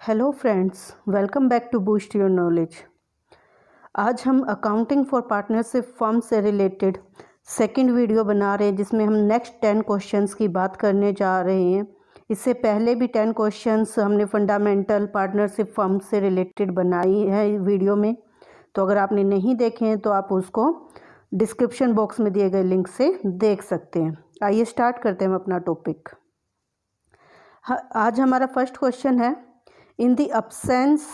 Hello friends, welcome back to boost your knowledge. आज हम accounting for partnership firm से related second video बना रहे हैं, जिसमें हम नेक्स्ट 10 क्वेश्चंस की बात करने जा रहे हैं। इससे पहले भी 10 क्वेश्चंस हमने फंडामेंटल पार्टनरशिप फर्म से रिलेटेड बनाई है वीडियो में। तो अगर आपने नहीं देखे हैं तो आप उसको डिस्क्रिप्शन बॉक्स में दिए गए लिंक से देख सकते हैं। आइए स्टार्ट करते हैं हम अपना टॉपिक। आज हमारा फर्स्ट क्वेश्चन है, in the absence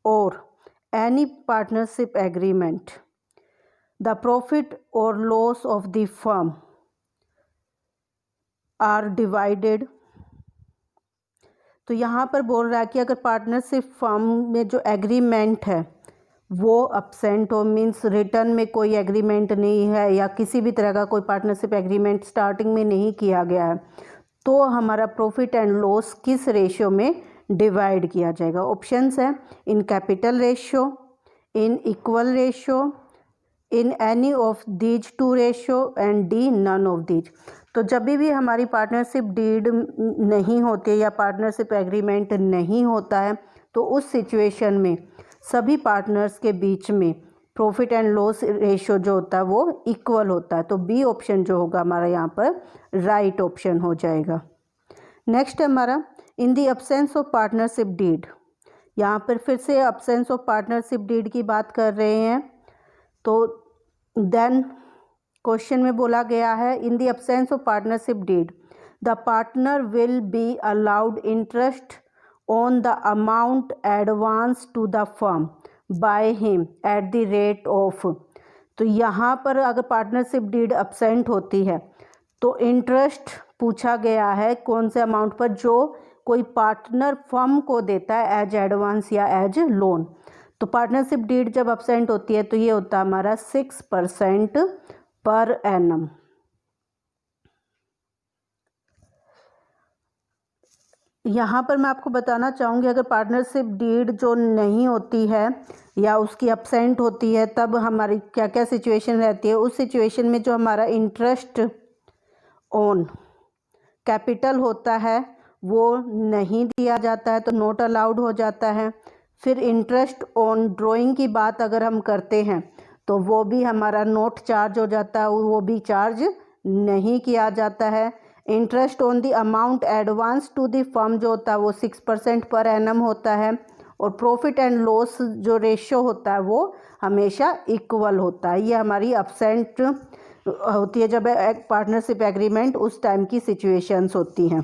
or any partnership agreement, the profit or loss of the firm are divided। तो यहाँ पर बोल रहा है कि अगर पार्टनरशिप फर्म में जो एग्रीमेंट है वो अब्सेंट हो, मीन्स रिटर्न में कोई एग्रीमेंट नहीं है या किसी भी तरह का कोई पार्टनरशिप एग्रीमेंट स्टार्टिंग में नहीं किया गया है, तो हमारा प्रॉफिट एंड लॉस किस रेशियो में डिवाइड किया जाएगा। ऑप्शंस है in capital ratio, in equal ratio, in any of these two ratio and D none of these. तो जब भी हमारी पार्टनरशिप डीड नहीं होती है या पार्टनरशिप एग्रीमेंट नहीं होता है, तो उस सिचुएशन में सभी पार्टनर्स के बीच में प्रॉफिट एंड लॉस रेशियो जो होता है वो इक्वल होता है। तो बी ऑप्शन जो होगा हमारा यहाँ पर राइट ऑप्शन हो जाएगा। नेक्स्ट हमारा इन the absence of partnership deed. यहाँ पर फिर से अब्सेंस ऑफ पार्टनरशिप डीड की बात कर रहे हैं। तो देन क्वेश्चन में बोला गया है, in the absence of partnership deed the partner will be allowed interest on the amount advance to the firm by him at the rate of. तो यहाँ पर अगर पार्टनरशिप डीड अब्सेंट होती है तो इंटरेस्ट पूछा गया है कौन से अमाउंट पर जो कोई पार्टनर फर्म को देता है एज एडवांस या एज लोन। तो पार्टनरशिप डीड जब अब्सेंट होती है तो ये होता है हमारा 6% पर एनम। यहाँ पर मैं आपको बताना चाहूँगी, अगर पार्टनरशिप डीड जो नहीं होती है या उसकी अब्सेंट होती है तब हमारी क्या क्या सिचुएशन रहती है। उस सिचुएशन में जो हमारा इंटरेस्ट ऑन कैपिटल होता है वो नहीं दिया जाता है, तो नॉट अलाउड हो जाता है। फिर इंटरेस्ट ऑन ड्राइंग की बात अगर हम करते हैं तो वो भी हमारा नोट चार्ज हो जाता है, वो भी चार्ज नहीं किया जाता है। Interest on the amount advance to the firm जो होता है वो 6% पर एनम होता है। और प्रॉफिट एंड लॉस जो रेशियो होता है वो हमेशा इक्वल होता है। ये हमारी अब्सेंट होती है जब एक पार्टनरशिप एग्रीमेंट उस टाइम की सिचुएशंस होती हैं।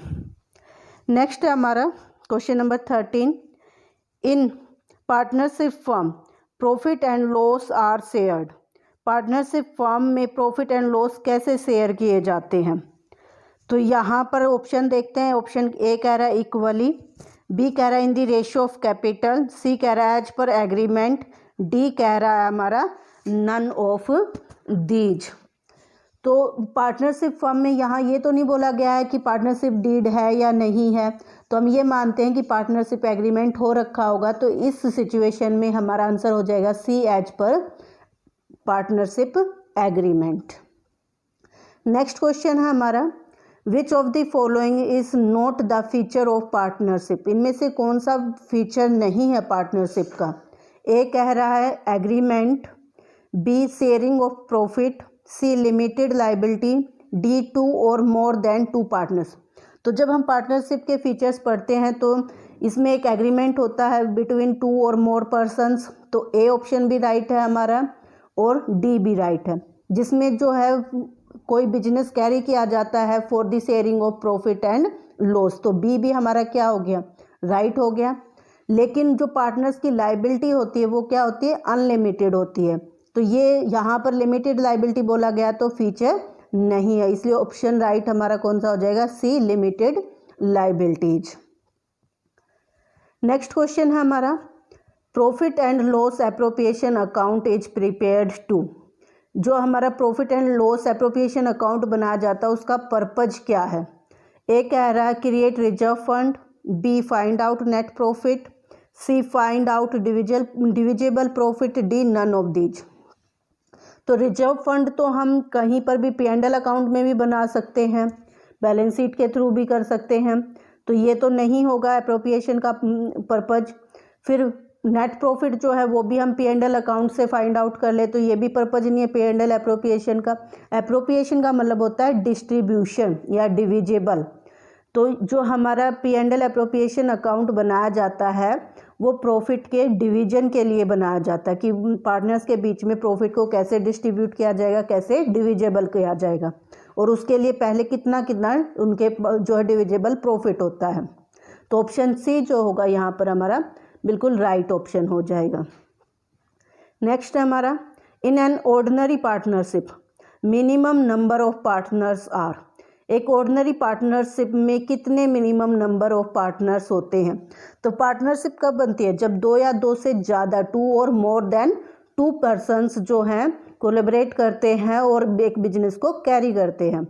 नेक्स्ट है हमारा question number 13, in partnership firm profit and loss are shared. Partnership firm में प्रॉफिट एंड लॉस कैसे शेयर किए जाते हैं। तो यहाँ पर ऑप्शन देखते हैं। ऑप्शन ए कह रहा है इक्वली, बी कह रहा है in the ratio of capital, C कह रहा है एज पर एग्रीमेंट, डी कह रहा है हमारा नन ऑफ दीज। तो पार्टनरशिप फर्म में यहाँ ये तो नहीं बोला गया है कि पार्टनरशिप डीड है या नहीं है, तो हम ये मानते हैं कि पार्टनरशिप एग्रीमेंट हो रखा होगा। तो इस सिचुएशन में हमारा आंसर हो जाएगा सी एज पर पार्टनरशिप एग्रीमेंट। नेक्स्ट क्वेश्चन है हमारा, which of the following is not the feature of partnership. इनमें से कौन सा फीचर नहीं है पार्टनरशिप का। ए कह रहा है agreement, B sharing of profit, C limited liability, D 2 और मोर देन 2 पार्टनर्स। तो जब हम पार्टनरशिप के फीचर्स पढ़ते हैं तो इसमें एक एग्रीमेंट होता है बिटवीन 2 और मोर पर्सन्स। तो ए ऑप्शन भी राइट है हमारा और डी भी राइट है, जिसमें जो है कोई बिजनेस कैरी किया जाता है for the sharing of profit and loss. तो बी भी हमारा क्या हो गया, राइट हो गया। लेकिन जो पार्टनर्स की लाइबिलिटी होती है वो क्या होती है, अनलिमिटेड होती है। तो ये यहाँ पर लिमिटेड लाइबिलिटी बोला गया तो फीचर नहीं है, इसलिए ऑप्शन राइट हमारा कौन सा हो जाएगा, C limited liabilities. Next question है हमारा, profit and loss appropriation account is prepared to. जो हमारा profit and loss appropriation account बनाया जाता है उसका पर्पज क्या है। ए कह रहा है create reserve fund, B find out net profit, C find out divisible profit, D none of these. तो रिजर्व फंड तो हम कहीं पर भी P&L अकाउंट में भी बना सकते हैं, बैलेंस शीट के थ्रू भी कर सकते हैं। तो ये तो नहीं होगा अप्रोप्रिएशन का पर्पज। फिर नेट प्रॉफिट जो है वो भी हम P&L अकाउंट से फाइंड आउट कर ले, तो ये भी पर्पज नहीं है P&L अप्रोप्रिएशन का। अप्रोप्रिएशन का मतलब होता है डिस्ट्रीब्यूशन या डिविजिबल। तो जो हमारा P&L अप्रोप्रिएशन अकाउंट बनाया जाता है वो प्रॉफिट के डिवीजन के लिए बनाया जाता है कि पार्टनर्स के बीच में प्रॉफिट को कैसे डिस्ट्रीब्यूट किया जाएगा, कैसे डिविजिबल किया जाएगा, और उसके लिए पहले कितना कितना उनके जो है डिविजिबल प्रॉफिट होता है। तो ऑप्शन सी जो होगा यहाँ पर हमारा बिल्कुल राइट ऑप्शन हो जाएगा। नेक्स्ट है हमारा, in an ordinary partnership minimum number of partners are. एक ऑर्डिनरी पार्टनरशिप में कितने मिनिमम नंबर ऑफ पार्टनर्स होते हैं? तो पार्टनरशिप कब बनती है? जब 2 या 2 से ज़्यादा, 2 और मोर देन 2 पर्सन्स जो हैं कोलैबोरेट करते हैं और एक बिजनेस को कैरी करते हैं।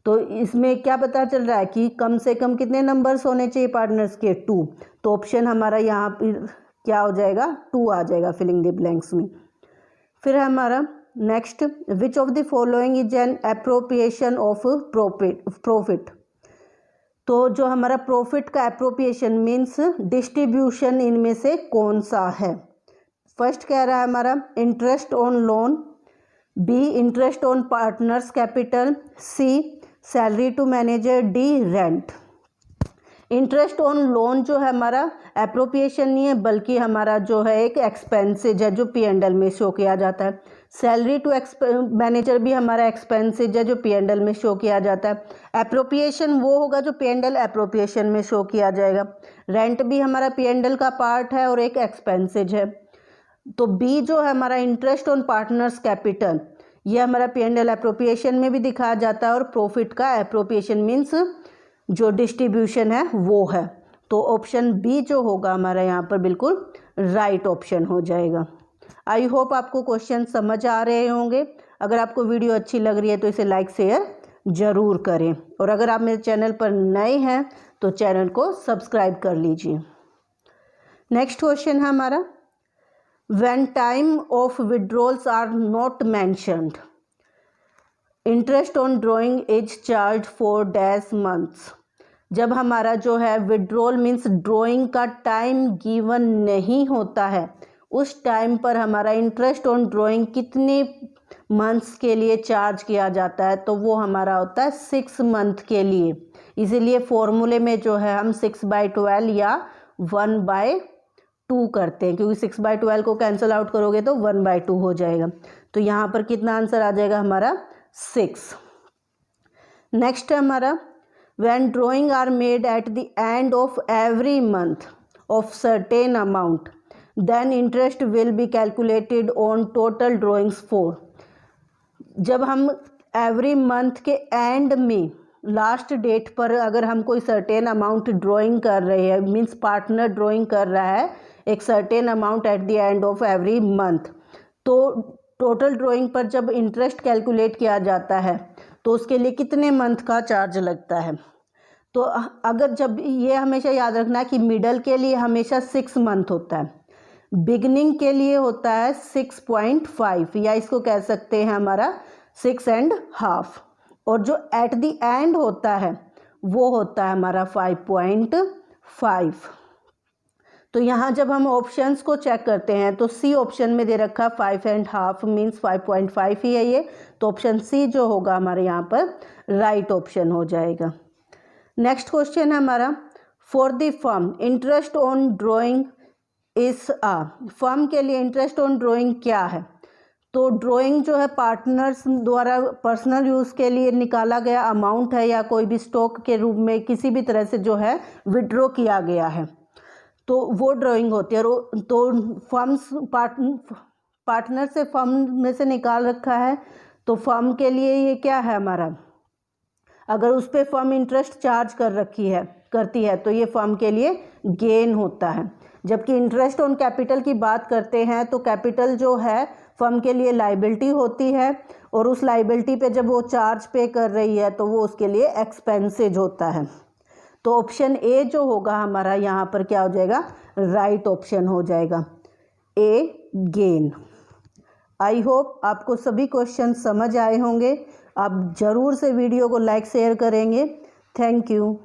तो इसमें क्या पता चल रहा है कि कम से कम कितने नंबर्स होने चाहिए पार्टनर्स के? 2। तो ऑप्शन हमारा यहाँ पर क्या हो जाएगा? 2 आ जाएगा फिलिंग द ब्लैंक्स में। फिर हमारा next, which of the following is an appropriation of profit. तो जो हमारा प्रॉफिट का एप्रोप्रिएशन मीन्स डिस्ट्रीब्यूशन इनमें से कौन सा है? फर्स्ट कह रहा है हमारा interest on loan, B interest on partners capital, C salary to manager, D rent. Interest on loan जो है हमारा एप्रोप्रिएशन नहीं है बल्कि हमारा जो है एक एक्सपेंसेज है जो P&L में शो किया जाता है। सैलरी टू मैनेजर भी हमारा एक्सपेंसेज है जो P&L में शो किया जाता है। एप्रोप्रिएशन वो होगा जो P&L एप्रोप्रिएशन में शो किया जाएगा। रेंट भी हमारा P&L का पार्ट है और एक एक्सपेंसेज है। तो बी जो है हमारा इंटरेस्ट ऑन पार्टनर्स कैपिटल, ये हमारा P&L एप्रोप्रिएशन में भी दिखाया जाता है और प्रॉफिट का एप्रोप्रिएशन मीन्स जो डिस्ट्रीब्यूशन है वो है। तो ऑप्शन बी जो होगा हमारा यहाँ पर बिल्कुल राइट ऑप्शन हो जाएगा। आई होप आपको क्वेश्चन समझ आ रहे होंगे। अगर आपको वीडियो अच्छी लग रही है तो इसे लाइक शेयर ज़रूर करें, और अगर आप मेरे चैनल पर नए हैं तो चैनल को सब्सक्राइब कर लीजिए। नेक्स्ट क्वेश्चन है हमारा, when time of withdrawals are not mentioned, interest on drawing is charge for dash months. जब हमारा जो है विड्रॉल मीन्स ड्रॉइंग का टाइम गिवन नहीं होता है, उस टाइम पर हमारा इंटरेस्ट ऑन ड्रॉइंग कितने मंथ्स के लिए चार्ज किया जाता है? तो वो हमारा होता है 6 मंथ के लिए। इसीलिए फॉर्मूले में जो है हम 6/12 या 1/2 करते हैं, क्योंकि 6/12 को कैंसिल आउट करोगे तो 1/2 हो जाएगा। तो यहाँ पर कितना आंसर आ जाएगा हमारा? 6। नेक्स्ट है हमारा, when drawing are made at the end of every month of certain amount then interest will be calculated on total drawings for. जब हम एवरी मंथ के एंड में लास्ट डेट पर अगर हम कोई सर्टेन अमाउंट ड्राइंग कर रहे हैं, मीन्स पार्टनर ड्राइंग कर रहा है एक certain amount at the end of every month, तो टोटल ड्राइंग पर जब इंटरेस्ट कैलकुलेट किया जाता है तो उसके लिए कितने मंथ का चार्ज लगता है? तो अगर जब ये हमेशा याद रखना है कि मिडल के लिए हमेशा 6 मंथ होता है, बिगनिंग के लिए होता है 6.5 या इसको कह सकते हैं हमारा 6.5, और जो एट द एंड होता है वो होता है हमारा 5.5। तो यहाँ जब हम ऑप्शंस को चेक करते हैं तो सी ऑप्शन में दे रखा 5.5 मीन्स 5.5 ही है ये। तो ऑप्शन सी जो होगा हमारे यहाँ पर राइट ऑप्शन हो जाएगा। नेक्स्ट क्वेश्चन है हमारा, for the firm interest on drawing is आ। फर्म के लिए इंटरेस्ट ऑन ड्राइंग क्या है? तो ड्राइंग जो है पार्टनर्स द्वारा पर्सनल यूज़ के लिए निकाला गया अमाउंट है या कोई भी स्टॉक के रूप में किसी भी तरह से जो है विड्रॉ किया गया है, तो वो ड्राइंग होती है। तो फर्म्स पार्टनर से फर्म में से निकाल रखा है, तो फर्म के लिए ये क्या है हमारा? अगर उस पर फर्म इंटरेस्ट चार्ज करती है तो ये फर्म के लिए गेन होता है। जबकि इंटरेस्ट ऑन कैपिटल की बात करते हैं तो कैपिटल जो है फर्म के लिए लाइबिलिटी होती है, और उस लाइबिलिटी पे जब वो चार्ज पे कर रही है तो वो उसके लिए एक्सपेंसेज होता है। तो ऑप्शन ए जो होगा हमारा यहाँ पर क्या हो जाएगा? राइट ऑप्शन हो जाएगा, ए गेन। आई होप आपको सभी क्वेश्चन समझ आए होंगे। आप ज़रूर से वीडियो को लाइक शेयर करेंगे। Thank you.